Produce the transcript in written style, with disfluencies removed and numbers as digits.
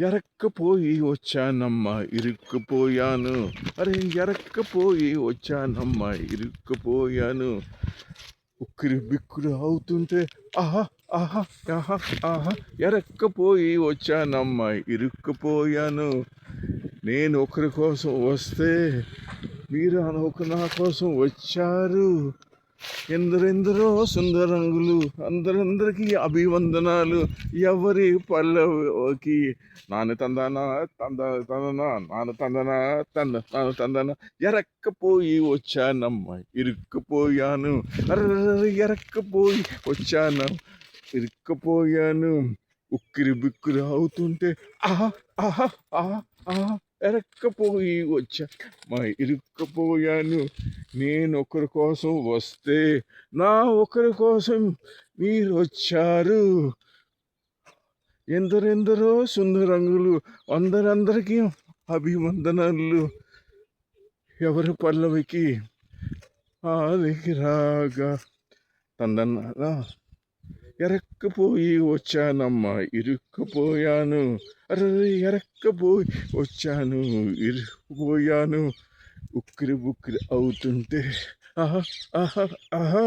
ఎరక్కపోయి వచ్చానమ్మా ఇరుక్కుపోయాను. అరే ఎరక్కపోయి వచ్చానమ్మా ఇరుక్కుపోయాను. ఉక్కిరి బిక్కిరి అవుతుంటే ఆహా ఆహా ఆహా ఆహా ఎరక్కపోయి వచ్చానమ్మా ఇరుక్కుపోయాను. నేను ఒకరి కోసం వస్తే మీరు నా కోసం వచ్చారు. ఎందరెందరో సుందరంగులు, అందరందరికీ అభివందనాలు. ఎవరి పల్లవికి నాన్న తందన తందన నాన్న తందన నాన్న తందన. ఎరక్కపోయి వచ్చానమ్మ ఇరుక్కుపోయాను. అర్ర ఎరక్కపోయి వచ్చాను ఇరుక్కుపోయాను. ఉక్కిరి బిక్కిరి అవుతుంటే ఆహా ఆహా ఆహా ఆహా ఎరక్కపోయి వచ్చా ఇరుక్కుపోయాను. నేను ఒకరి కోసం వస్తే నా ఒకరి కోసం మీరు వచ్చారు. ఎందరెందరో సుందరంగులు, అందరందరికీ అభివందనలు. ఎవరి పల్లవికి ఆదికి రాగా తందన ఎరక్కపోయి వచ్చానమ్మా ఇరుక్కుపోయాను. అరే ఎరక్కపోయి వచ్చాను ఇరుక్కుపోయాను. ఉక్కిరి బుక్కిరి అవుతుంటే ఆహా ఆహా ఆహా